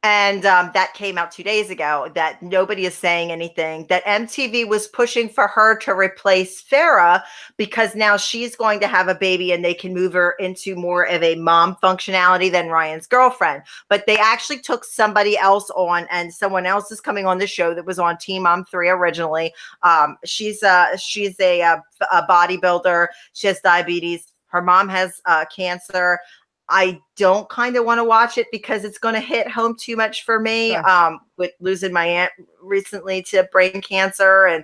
And that came out 2 days ago, that nobody is saying anything, that MTV was pushing for her to replace Farrah, because now she's going to have a baby and they can move her into more of a mom functionality than Ryan's girlfriend. But they actually took somebody else on, and someone else is coming on the show that was on Teen Mom 3 originally. She's a bodybuilder. She has diabetes. Her mom has cancer. I don't kind of want to watch it because it's going to hit home too much for me, with losing my aunt recently to brain cancer, and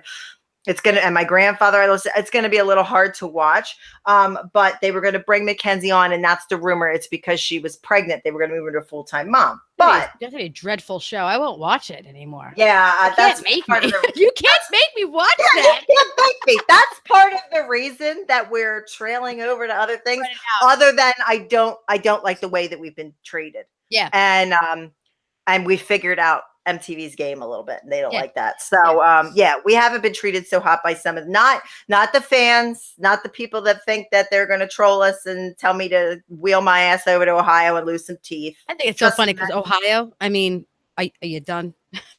and my grandfather, it's going to be a little hard to watch. But they were going to bring Mackenzie on, and that's the rumor. It's because she was pregnant. They were going to move her to a full-time mom. But that's a dreadful show. I won't watch it anymore. Yeah, that's make me. You can't make me watch that. You can't make me. That's part of the reason that we're trailing over to other things. Other than I don't like the way that we've been treated. Yeah, and we figured out MTV's game a little bit, and they don't Yeah. like that. So we haven't been treated so hot by some of not the fans, not the people that think that they're going to troll us and tell me to wheel my ass over to Ohio and lose some teeth. I think it's so funny because Ohio. I mean, are you done?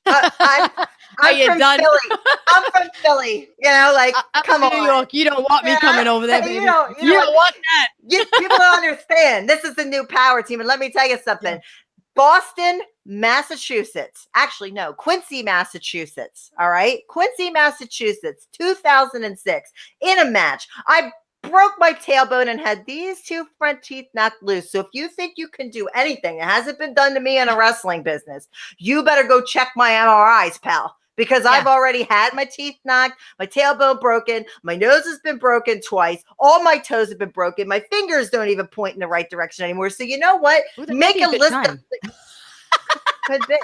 I'm from done? Philly. I'm from Philly. You know, like I'm come from on, New York. You don't want me coming over there, baby. You don't want that. People don't understand. This is the new power team, and let me tell you something. Yeah. Boston, Massachusetts. Actually, no, Quincy, Massachusetts. All right, Quincy, Massachusetts, 2006. In a match, I broke my tailbone and had these 2 front teeth knocked loose. So if you think you can do anything that hasn't been done to me in a wrestling business, you better go check my MRIs, pal. Because I've already had my teeth knocked, my tailbone broken, my nose has been broken twice, all my toes have been broken, my fingers don't even point in the right direction anymore. So you know what? Make a list of could be.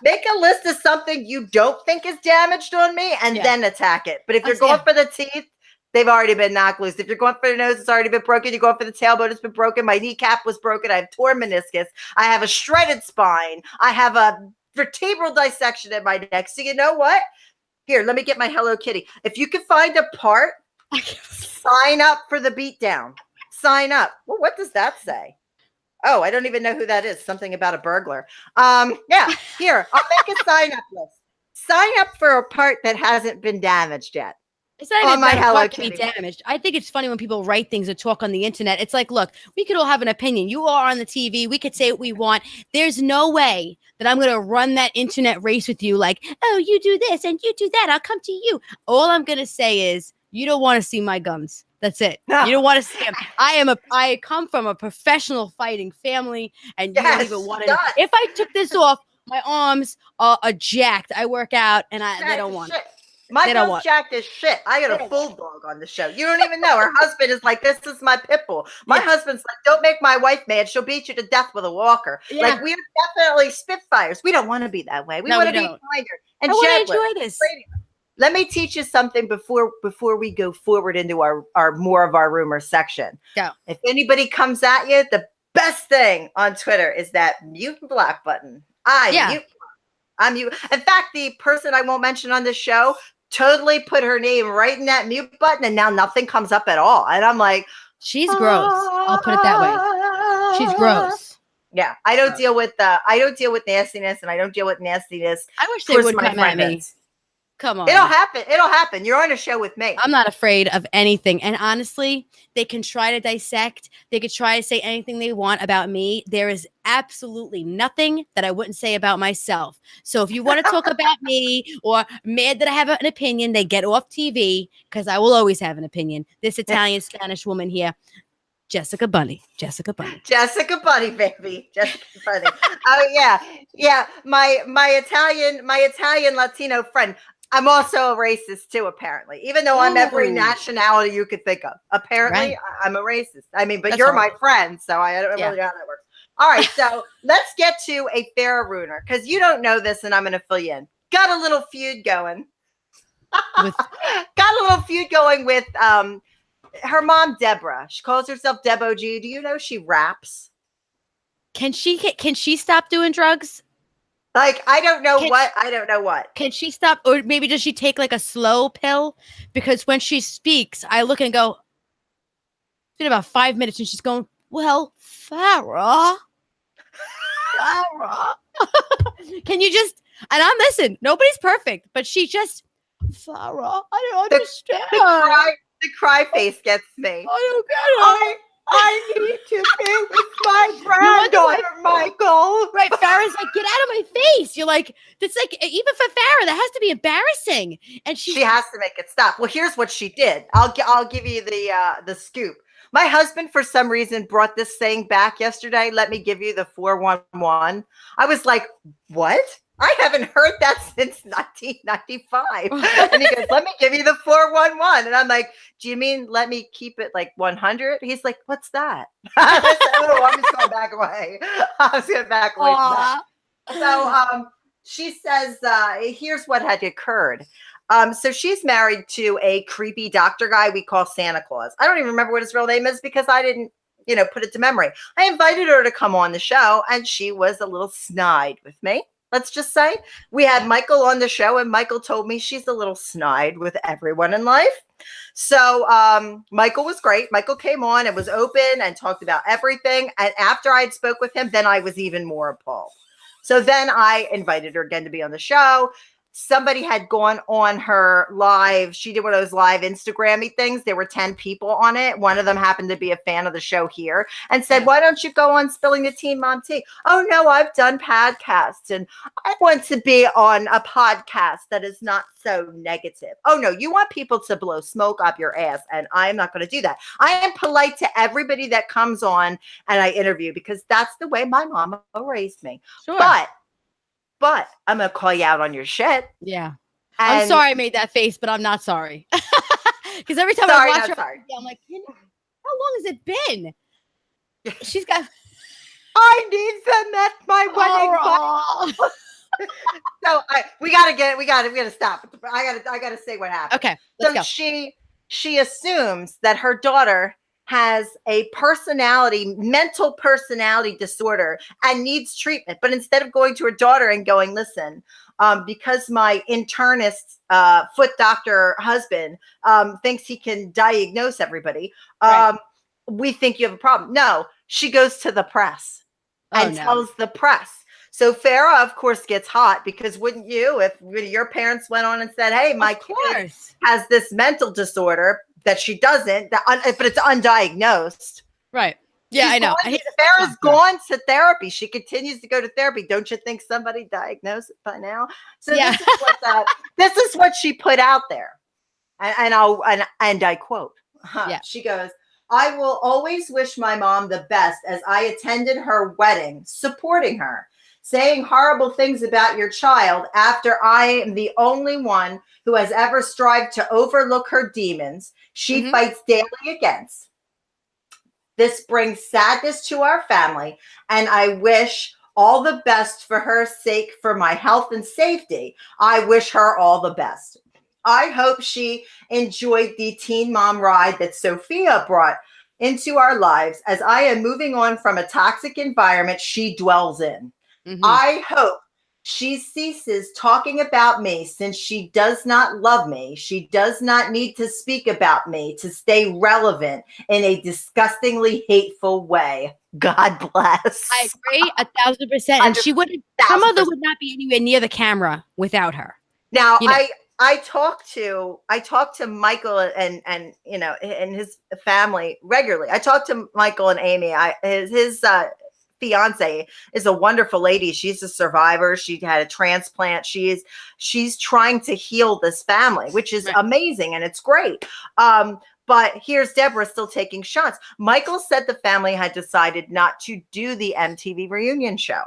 Make a list of something you don't think is damaged on me and then attack it. But if you're going for the teeth, they've already been knocked loose. If you're going for the nose, it's already been broken. You're going for the tailbone, it's been broken. My kneecap was broken. I have torn meniscus. I have a shredded spine. I have a vertebral dissection in my neck. So you know what? Here, let me get my Hello Kitty. If you can find a part, sign up for the beatdown. Sign up. Well, what does that say? Oh, I don't even know who that is. Something about a burglar. Here, I'll make a sign up list. Sign up for a part that hasn't been damaged yet. It's not even my part to be damaged. I think it's funny when people write things or talk on the internet. It's like, look, we could all have an opinion. You are on the TV. We could say what we want. There's no way that I'm going to run that internet race with you like, oh, you do this and you do that. I'll come to you. All I'm going to say is you don't want to see my gums. That's it. No. You don't want to see them. I come from a professional fighting family, and you don't even want to. If I took this off, my arms are jacked. I work out, and they don't want it. My girl's jacked as shit. I got a bulldog on the show. You don't even know. Her husband is like, this is my pit bull. My husband's like, don't make my wife mad. She'll beat you to death with a walker. Yeah. Like, we're definitely Spitfires. We don't want to be that way. We want to be kinder and gentler. I enjoy this. Let me teach you something before we go forward into our more of our rumor section. Go. If anybody comes at you, the best thing on Twitter is that mute and block button. I'm you. In fact, the person I won't mention on this show totally put her name right in that mute button, and now nothing comes up at all. And I'm like, she's gross. I'll put it that way. She's gross. Yeah, I don't deal with nastiness, and I don't deal with nastiness. I wish they would come at me. Come on. It'll happen. You're on a show with me. I'm not afraid of anything. And honestly, they can try to dissect. They could try to say anything they want about me. There is absolutely nothing that I wouldn't say about myself. So if you want to talk about me or mad that I have an opinion, they get off TV because I will always have an opinion. This Italian Spanish woman here, Jessica Bunny, baby. Jessica Bunny. Oh yeah. My Italian Latino friend. I'm also a racist too, apparently, even though I'm every nationality you could think of. Apparently, I'm a racist. I mean, but that's you're my friend, so I don't really know how that works. All right, so let's get to a fair ruiner, because you don't know this, and I'm going to fill you in. Got a little feud going. With her mom, Deborah. She calls herself Deb OG. Do you know she raps? Can she stop doing drugs? Like, I don't know what. Can she stop? Or maybe does she take like a slow pill? Because when she speaks, I look and go, it's been about 5 minutes and she's going, well, Farrah. Can you just, and I'm listening, nobody's perfect, but she just, Farrah, I don't understand. The cry face gets me. I don't get it. I need to be with my granddaughter, Michael. Right, Farrah's like, get out of my face. You're like, that's like, even for Farrah, that has to be embarrassing. And she has to make it stop. Well, here's what she did. I'll give you the scoop. My husband, for some reason, brought this saying back yesterday. Let me give you the 411. I was like, what? I haven't heard that since 1995. And he goes, let me give you the 411. And I'm like, do you mean let me keep it like 100? He's like, what's that? I said, oh, I'm just going back away. I was going to back away from that. So she says, here's what had occurred. So she's married to a creepy doctor guy we call Santa Claus. I don't even remember what his real name is because I didn't, put it to memory. I invited her to come on the show and she was a little snide with me. Let's just say we had Michael on the show, and Michael told me she's a little snide with everyone in life. So Michael was great. Michael came on and was open and talked about everything. And after I had spoke with him, then I was even more appalled. So then I invited her again to be on the show. Somebody had gone on her live. She did one of those live Instagram-y things. There were 10 people on it. One of them happened to be a fan of the show here and said, why don't you go on Spilling the Teen Mom Tea? Oh, no, I've done podcasts and I want to be on a podcast that is not so negative. Oh, no, you want people to blow smoke up your ass, and I am not going to do that. I am polite to everybody that comes on and I interview because that's the way my mama raised me. Sure. But I'm going to call you out on your shit. Yeah. I'm sorry I made that face, but I'm not sorry. Because every time Sorry, I watch not her, sorry. I'm like, how long has it been? She's got. I need them at my wedding. Oh. So we gotta stop. I gotta say what happened. Okay, let's go. She assumes that her daughter has a mental personality disorder and needs treatment. But instead of going to her daughter and going, listen, because my internist foot doctor husband thinks he can diagnose everybody, we think you have a problem. No, she goes to the press and tells the press. So Farrah, of course, gets hot because wouldn't you if your parents went on and said, hey, my kid has this mental disorder that she doesn't, but it's undiagnosed. Right. Yeah, I know. Farrah's gone to therapy. She continues to go to therapy. Don't you think somebody diagnosed it by now? So this is what she put out there. And I quote, she goes, I will always wish my mom the best as I attended her wedding, supporting her. Saying horrible things about your child after I am the only one who has ever strived to overlook her demons, she fights daily against. This brings sadness to our family, and I wish all the best for her sake, for my health and safety. I wish her all the best. I hope she enjoyed the teen mom ride that Sophia brought into our lives as I am moving on from a toxic environment she dwells in. I hope she ceases talking about me since she does not love me. She does not need to speak about me to stay relevant in a disgustingly hateful way. God bless. I agree 1,000%. And she wouldn't, her mother would not be anywhere near the camera without her. Now, I talk to Michael and his family regularly. I talk to Michael and Amy. His fiance is a wonderful lady. She's a survivor. She had a transplant. She's trying to heal this family, which is amazing, and it's great. But here's Deborah still taking shots. Michael said the family had decided not to do the MTV reunion show.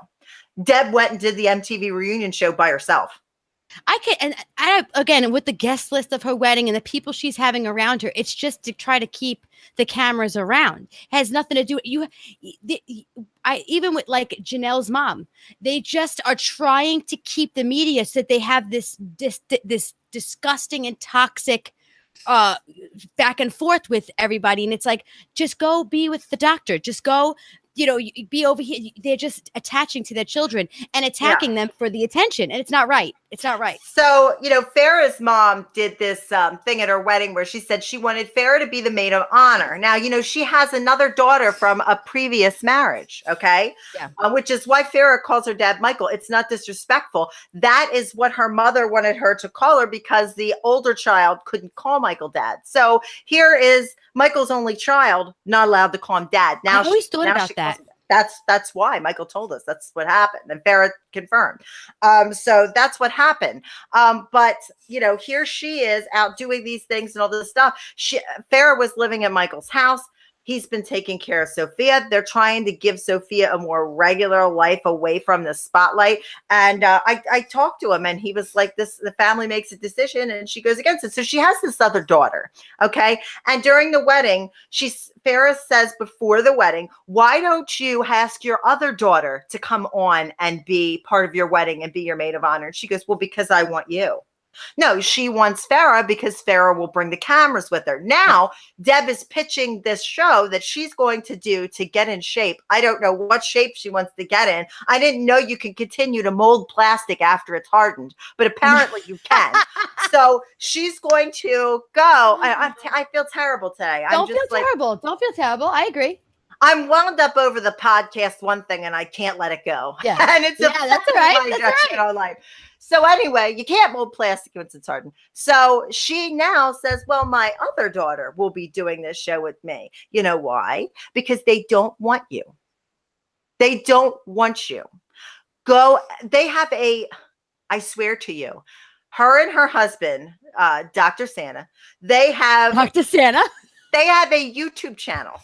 Deb went and did the MTV reunion show by herself. I again, with the guest list of her wedding and the people she's having around her, it's just to try to keep the cameras around. It has nothing to do. Even with like Janelle's mom, they just are trying to keep the media so that they have this disgusting and toxic back and forth with everybody. And it's like, just go be with the doctor. Just go, be over here. They're just attaching to their children and attacking them for the attention. And it's not right. It's not right. So, Farrah's mom did this thing at her wedding where she said she wanted Farrah to be the maid of honor. Now, she has another daughter from a previous marriage. Okay. Yeah. Which is why Farrah calls her dad Michael. It's not disrespectful. That is what her mother wanted her to call her because the older child couldn't call Michael dad. So here is Michael's only child, not allowed to call him dad. Now, I always thought about that. That's why Michael told us that's what happened, and Farrah confirmed. So that's what happened. But here she is out doing these things and all this stuff. Farrah was living at Michael's house. He's been taking care of Sophia. They're trying to give Sophia a more regular life away from the spotlight. And I talked to him, and he was like, the family makes a decision, and she goes against it. So she has this other daughter, okay? And during the wedding, Farrah says before the wedding, why don't you ask your other daughter to come on and be part of your wedding and be your maid of honor? And she goes, well, because I want you. No, she wants Farrah because Farrah will bring the cameras with her. Now, Deb is pitching this show that she's going to do to get in shape. I don't know what shape she wants to get in. I didn't know you can continue to mold plastic after it's hardened, but apparently you can. So she's going to go. I feel terrible today. Don't feel terrible. Don't feel terrible. I agree. I'm wound up over the podcast one thing and I can't let it go. Yeah. And it's that's all right. That's direction on life. So anyway, you can't mold plastic once it's hardened. So she now says, well, my other daughter will be doing this show with me. You know why? Because they don't want you. They don't want you. They have I swear to you, her and her husband, Dr. Santa, they have a YouTube channel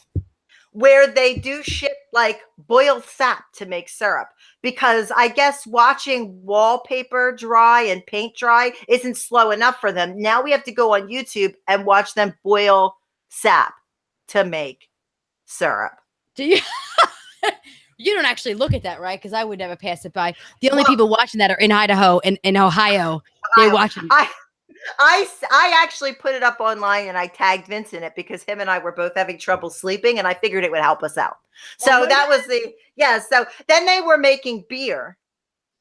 where they do shit like boil sap to make syrup, because I guess watching wallpaper dry and paint dry isn't slow enough for them. Now we have to go on YouTube and watch them boil sap to make syrup. Do you? You don't actually look at that, right? Because I would never pass it by. The only people watching that are in Idaho and in Ohio. They're watching. I actually put it up online and I tagged Vince in it because him and I were both having trouble sleeping and I figured it would help us out. So that was so then they were making beer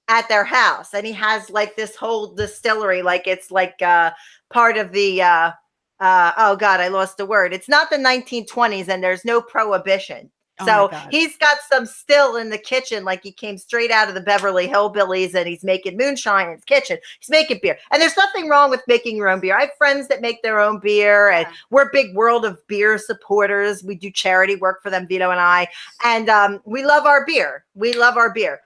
at their house and he has like this whole distillery, like it's like part of the oh God, I lost the word. It's not the 1920s and there's no prohibition. So he's got some still in the kitchen, like he came straight out of the Beverly Hillbillies and he's making moonshine in his kitchen. He's making beer. And there's nothing wrong with making your own beer. I have friends that make their own beer and we're big World of Beer supporters. We do charity work for them, Vito and I. And we love our beer. We love our beer.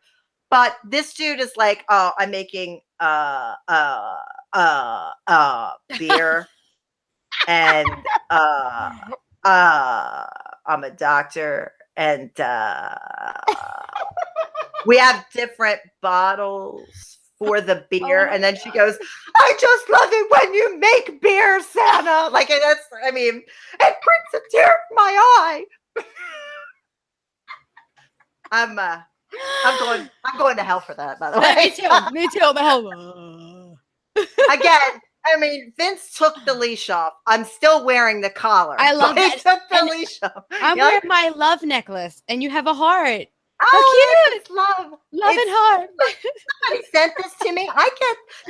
But this dude is like, oh, I'm making beer and I'm a doctor and we have different bottles for the beer. And then she goes, I just love it when you make beer, Santa. Like, it brings a tear to my eye. I'm going to hell for that, by the way. Me too. Again, Vince took the leash off. I'm still wearing the collar. I love it. He took the leash off. I'm wearing my love necklace, and you have a heart. Oh, cute! Love and heart. Somebody sent this to me.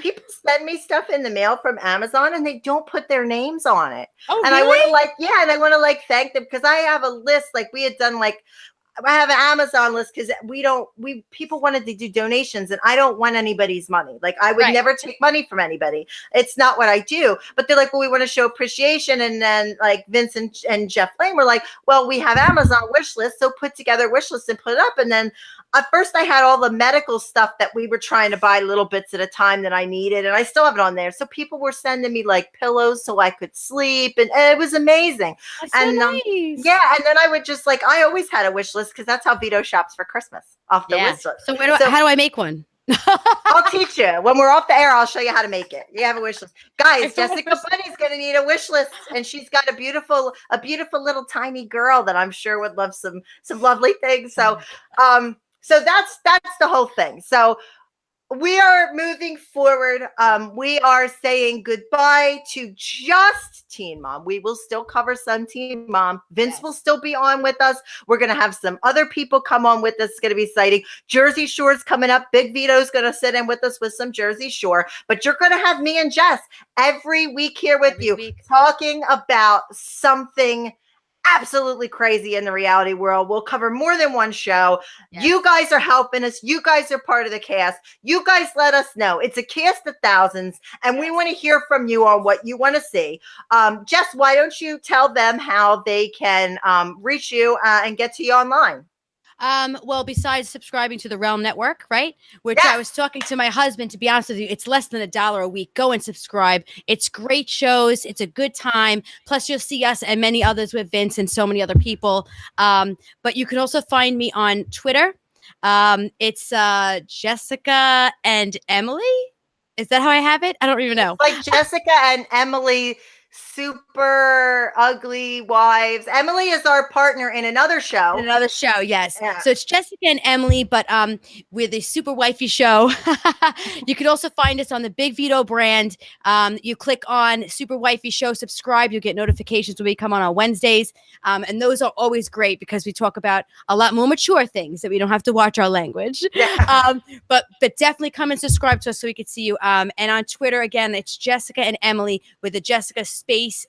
People send me stuff in the mail from Amazon, and they don't put their names on it. Oh, and really? I want to thank them because I have a list. Like we had done I have an Amazon list because people wanted to do donations and I don't want anybody's money. Like I would never take money from anybody. It's not what I do. But they're like, well, we want to show appreciation. And then like Vince and Jeff Lane were like, well, we have Amazon wish list. So put together wish list and put it up. And then at first I had all the medical stuff that we were trying to buy little bits at a time that I needed. And I still have it on there. So people were sending me like pillows so I could sleep. And it was amazing. That's so nice. And then I would just I always had a wish list because that's how Vito shops for Christmas off the wish list. So how do I make one? I'll teach you. When we're off the air, I'll show you how to make it. You have a wish list. Guys, Jessica Bunny's going to need a wish list. And she's got a beautiful little tiny girl that I'm sure would love some lovely things. So, so that's the whole thing. So we are moving forward. We are saying goodbye to just Teen Mom. We will still cover some Teen Mom. Vince will still be on with us. We're going to have some other people come on with us. It's going to be exciting. Jersey Shore's coming up. Big Vito's going to sit in with us with some Jersey Shore. But you're going to have me and Jess every week here with you talking about something absolutely crazy in the reality world. We'll cover more than one show. Yes. You guys are helping us. You guys are part of the cast. You guys let us know. It's a cast of thousands, and we want to hear from you on what you want to see. Jess, why don't you tell them how they can reach you and get to you online? Well, besides subscribing to the Realm Network, right? Which I was talking to my husband, to be honest with you, it's less than $1 a week. Go and subscribe. It's great shows. It's a good time. Plus you'll see us and many others with Vince and so many other people. But you can also find me on Twitter. It's Jessica and Emily. Is that how I have it? I don't even know. It's like Jessica and Emily Super Ugly Wives. Emily is our partner in another show. Another show, yes. Yeah. So it's Jessica and Emily, but we're the Super Wifey Show. You can also find us on the Big Vito brand. You click on Super Wifey Show, subscribe. You'll get notifications when we come on Wednesdays. And those are always great because we talk about a lot more mature things that we don't have to watch our language. Yeah. But definitely come and subscribe to us so we can see you. And on Twitter, again, it's Jessica and Emily with the Jessica space,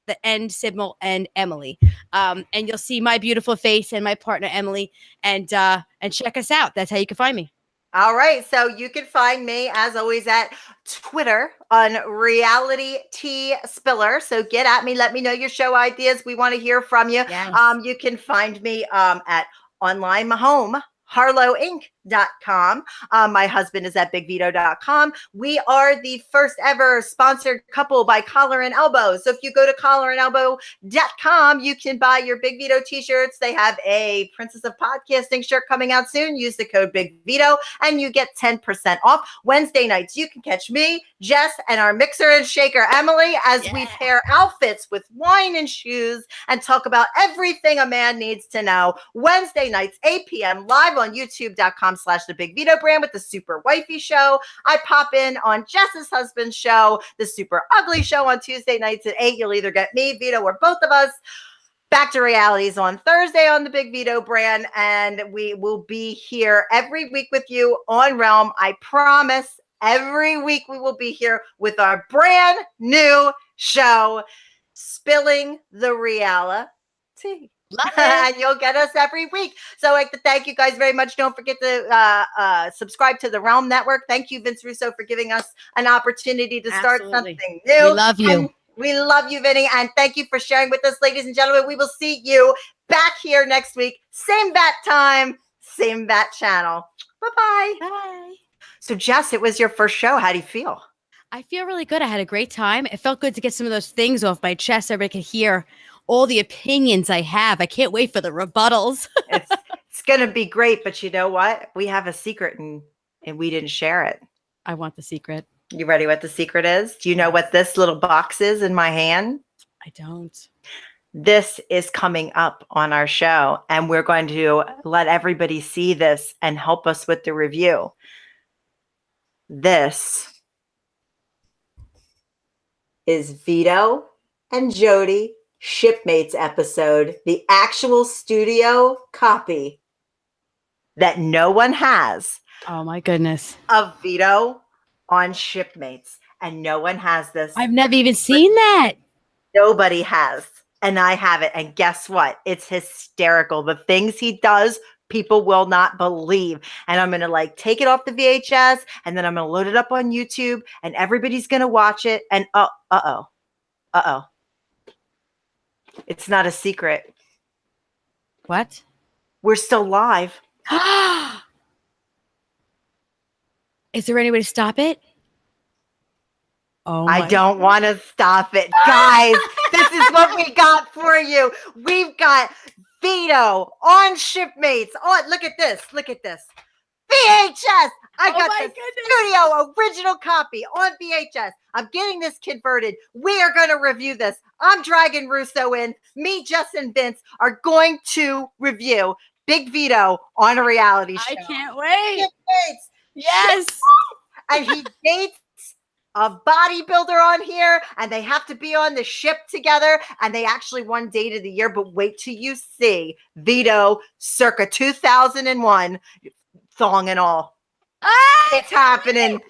the end symbol, and Emily. And you'll see my beautiful face and my partner Emily, and check us out. That's how you can find me. All right. So you can find me, as always, at Twitter on Reality T Spiller. So get at me. Let me know your show ideas. We want to hear from you. Yes. You can find me at online my home, harlowinc.com. My husband is at bigvito.com. We are the first ever sponsored couple by Collar and Elbow. So if you go to collarandelbow.com, you can buy your Big Vito t-shirts. They have a Princess of Podcasting shirt coming out soon. Use the code Big Vito and you get 10% off. Wednesday nights, you can catch me, Jess, and our mixer and shaker, Emily, as we pair outfits with wine and shoes and talk about everything a man needs to know. Wednesday nights, 8 p.m. live on youtube.com/the Big Vito brand with the Super Wifey Show. I pop in on Jess's husband's show, the Super Ugly Show, on Tuesday nights at 8. You'll either get me, Vito, or both of us. Back to Realities on Thursday on the Big Vito brand. And we will be here every week with you on Realm. I promise every week we will be here with our brand new show, Spilling the Reality. And you'll get us every week. So I'd like to thank you guys very much. Don't forget to subscribe to the Realm Network. Thank you, Vince Russo, for giving us an opportunity to start something new. We love you. And we love you, Vinny. And thank you for sharing with us, ladies and gentlemen. We will see you back here next week. Same bat time, same bat channel. Bye-bye. Bye. So, Jess, it was your first show. How do you feel? I feel really good. I had a great time. It felt good to get some of those things off my chest so everybody could hear all the opinions I have. I can't wait for the rebuttals. It's going to be great. But you know what? We have a secret and we didn't share it. I want the secret. You ready what the secret is? Do you know what this little box is in my hand? I don't. This is coming up on our show, and we're going to let everybody see this and help us with the review. This is Vito and Jody Shipmates episode, the actual studio copy that no one has. Oh my goodness. Of Vito on Shipmates, and no one has this. I've never even seen that. Nobody has, and I have it. And guess what? It's hysterical. The things he does, people will not believe. And I'm going to take it off the VHS, and then I'm going to load it up on YouTube, and everybody's going to watch it. And uh-oh. It's not a secret. What? We're still live. Is there any way to stop it? Oh, I don't want to stop it. Guys, this is what we got for you. We've got Vito on Shipmates. Oh, look at this. Look at this. VHS. I got the studio original copy on VHS. I'm getting this converted. We are going to review this. I'm dragging Russo in. Me, Jess, and Vince are going to review Big Vito on a reality show. I can't wait. Shipmates. Yes. And he dates a bodybuilder on here, and they have to be on the ship together, and they actually won Date of the Year. But wait till you see Vito circa 2001, thong and all. It's happening.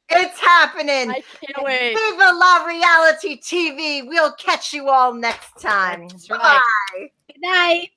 It's happening. I can't wait. Viva la reality TV. We'll catch you all next time. That's right. Bye. Good night.